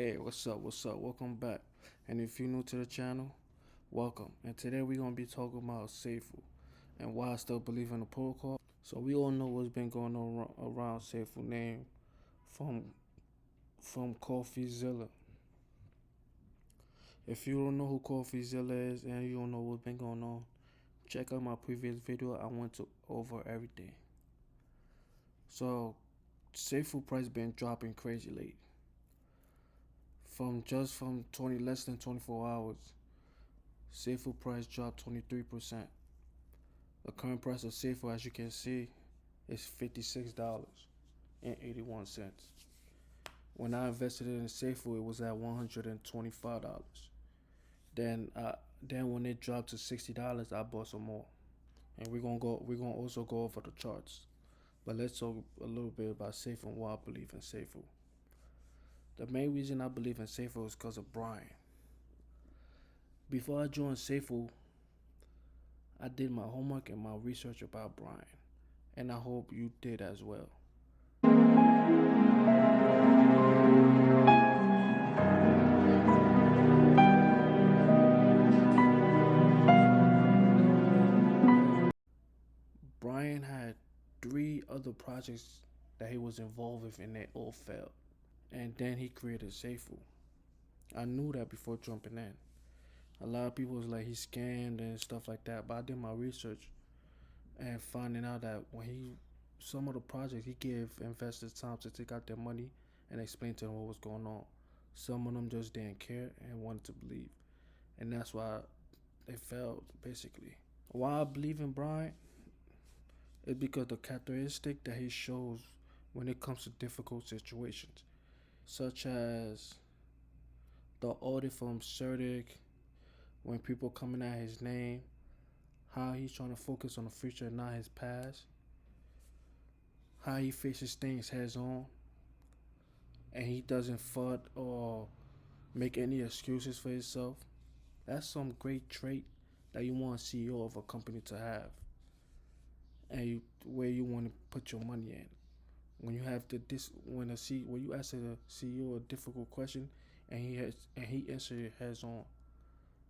Hey, what's up? What's up? Welcome back. And if you're new to the channel, welcome. And today we're gonna be talking about Safuu and why I still believe in the protocol. So we all know what's been going on around Safuu name from CoffeeZilla. If you don't know who CoffeeZilla is and you don't know what's been going on, check out my previous video. I went over everything. So Safuu price been dropping crazy late. From less than 24 hours, Safuu price dropped 23%. The current price of Safuu, as you can see, is $56.81. When I invested in Safuu, it was at $125. Then when it dropped to $60, I bought some more. And we're gonna also go over the charts. But let's talk a little bit about Safuu and why I believe in Safuu. The main reason I believe in Safuu is because of Bryan. Before I joined Safuu, I did my homework and my research about Bryan, and I hope you did as well. Bryan had 3 other projects that he was involved with and they all failed. And then he created Safuu. I knew that before jumping in. A lot of people was like he scammed and stuff like that, but I did my research and finding out that some of the projects he gave investors time to take out their money and explain to them what was going on. Some of them just didn't care and wanted to believe, and that's why they failed basically. Why I believe in Bryan is because the characteristic that he shows when it comes to difficult situations, such as the audit from CERTIC, when people coming at his name, how he's trying to focus on the future and not his past, how he faces things heads on, and he doesn't FUD or make any excuses for himself. That's some great trait that you want a CEO of a company to have, and where you want to put your money in. When you have when you ask the CEO a difficult question and he answers it heads on,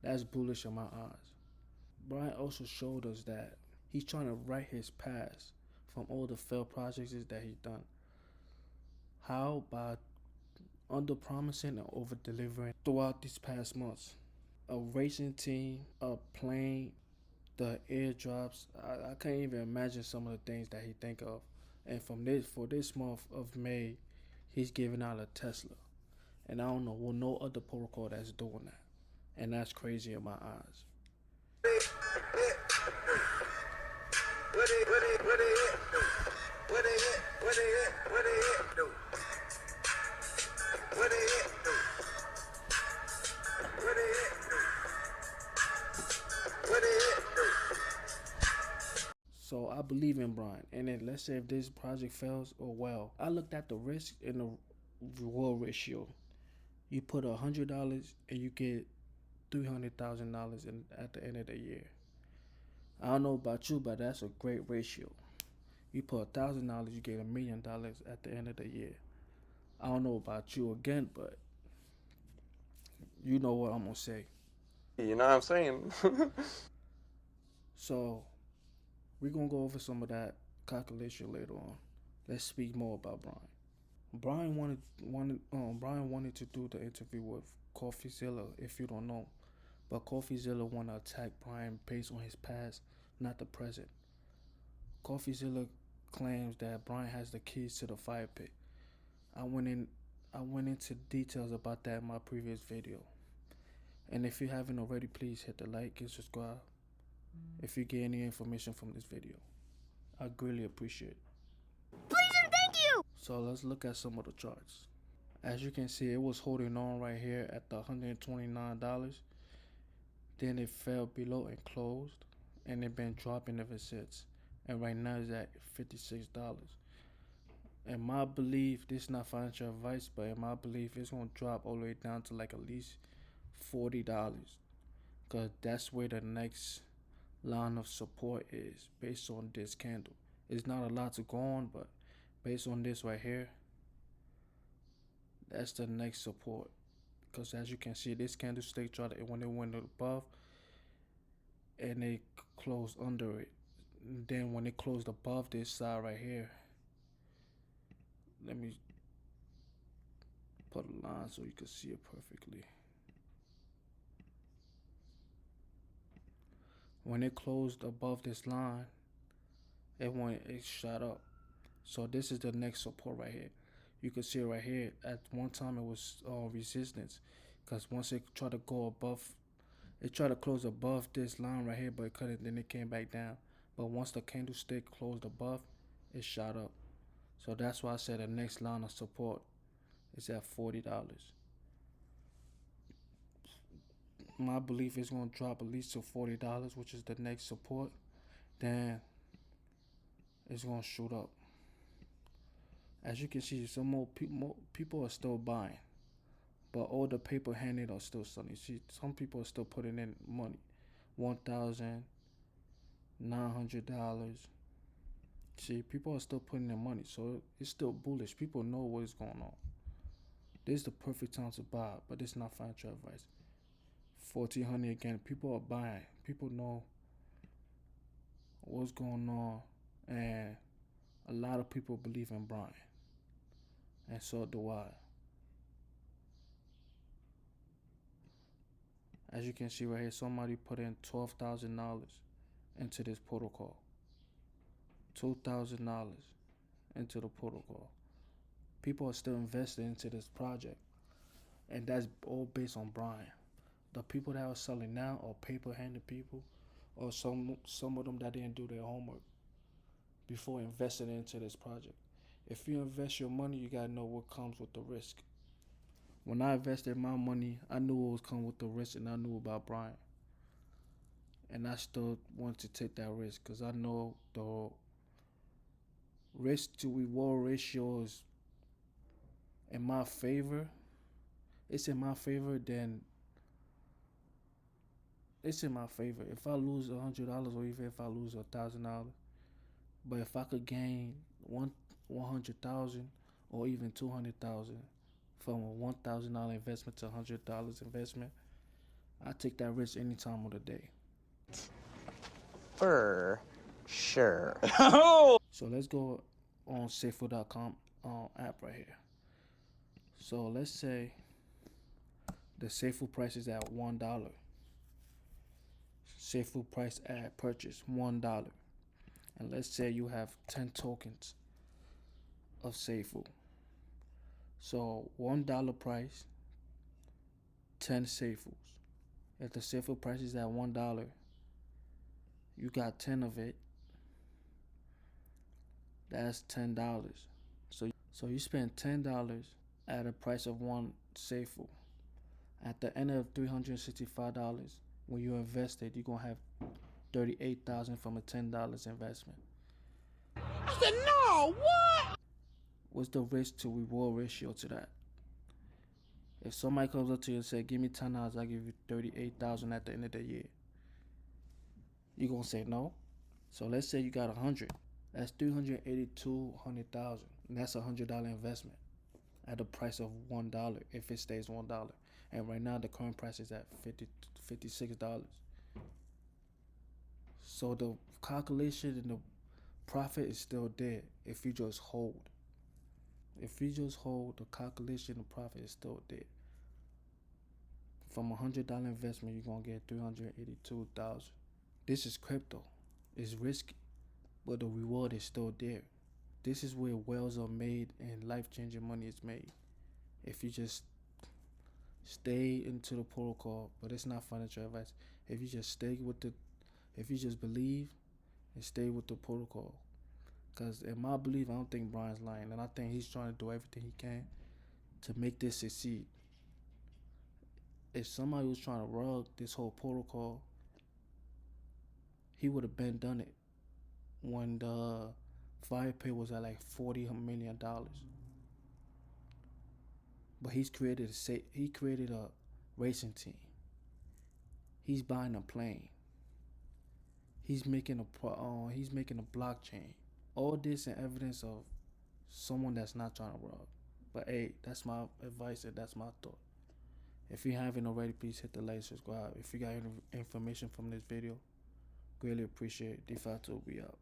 that's bullish in my eyes. Bryan also showed us that he's trying to right his past from all the failed projects that he's done. How? By under promising and over delivering throughout these past months. A racing team, a plane, the airdrops. I can't even imagine some of the things that he think of. And for this month of May, he's giving out a Tesla. And I don't know no other protocol that's doing that. And that's crazy in my eyes. So I believe in Bryan, and then let's say if this project fails, or well, I looked at the risk and the reward ratio. You put $100 and you get $300,000 at the end of the year. I don't know about you, but that's a great ratio. You put $1,000, you get $1 million at the end of the year. I don't know about you again, but you know what I'm gonna say. You know what I'm saying? So we're gonna go over some of that calculation later on. Let's speak more about Bryan. Bryan wanted to do the interview with CoffeeZilla, if you don't know, but CoffeeZilla want to attack Bryan based on his past, not the present. CoffeeZilla claims that Bryan has the keys to the fire pit. I went into details about that in my previous video. And if you haven't already, please hit the like and subscribe if you get any information from this video. I greatly appreciate it. Please and thank you! So let's look at some of the charts. As you can see, it was holding on right here at the $129. Then it fell below and closed, and it been dropping ever since. And right now it's at $56. In my belief, this is not financial advice, but in my belief, it's gonna drop all the way down to like at least $40, cause that's where the next line of support is based on this candle. It's not a lot to go on, but based on this right here, that's the next support. because as you can see, this candlestick tried to, when it went above, and they closed under it. And then when it closed above this side right here, let me put a line so you can see it perfectly. When it closed above this line, it shot up. So this is the next support right here. You can see it right here. At one time it was resistance, because once it tried to go above, it tried to close above this line right here, but it couldn't. Then it came back down. But once the candlestick closed above, it shot up. So that's why I said the next line of support is at $40. My belief is going to drop at least to $40, which is the next support. Then it's going to shoot up. As you can see, some more people are still buying, but all the paper handed are still selling. See, some people are still putting in money, $1,900. See, people are still putting in money, so it's still bullish. People know what is going on. This is the perfect time to buy, but it's not financial advice. 1400 again. People are buying. People know what's going on, and a lot of people believe in Bryan, and so do I. As you can see right here, somebody put in $12,000 into this protocol. $2,000 into the protocol. People are still investing into this project, and that's all based on Bryan. The people that are selling now are paper-handed people, or some of them that didn't do their homework before investing into this project. If you invest your money, you gotta know what comes with the risk. When I invested my money, I knew what was coming with the risk, and I knew about Bryan. And I still want to take that risk because I know the risk to reward ratio is in my favor. It's in my favor, then it's in my favor. If I lose $100 or even if I lose $1,000, but if I could gain 100,000 or even 200,000 from a $1,000 investment to $100 investment, I take that risk any time of the day. For sure. So let's go on Safuu.com app right here. So let's say the Safuu price is at $1. Safuu price at purchase $1. And let's say you have 10 tokens of Safuu. So $1 price, 10 Safuus. If the Safuu price is at $1, you got 10 of it. That's $10. So you spend $10 at a price of one Safuu. At the end of $365, when you invested, you're gonna have $38,000 from a $10 investment. I said, no, what? What's the risk to reward ratio to that? If somebody comes up to you and says, give me $10, I'll give you $38,000 at the end of the year, you're gonna say no? So let's say you got 100. That's $382,000. And that's a $100 investment at the price of $1 if it stays $1. And right now the current price is at $56. So the calculation and the profit is still there if you just hold. If you just hold, the calculation and profit is still there. From a $100 investment, you're gonna get $382,000. This is crypto. It's risky, but the reward is still there. This is where wells are made and life-changing money is made. If you just stay into the protocol, but it's not financial advice. If you just if you just believe and stay with the protocol. Because in my belief, I don't think Bryan's lying, and I think he's trying to do everything he can to make this succeed. If somebody was trying to rug this whole protocol, he would have been done it when the fire pit was at like $40 million. But he created a racing team. He's buying a plane. He's making a blockchain. All this in evidence of someone that's not trying to rob. But hey, that's my advice and that's my thought. If you haven't already, please hit the like, subscribe. If you got any information from this video, greatly appreciate it. DeFi will be out.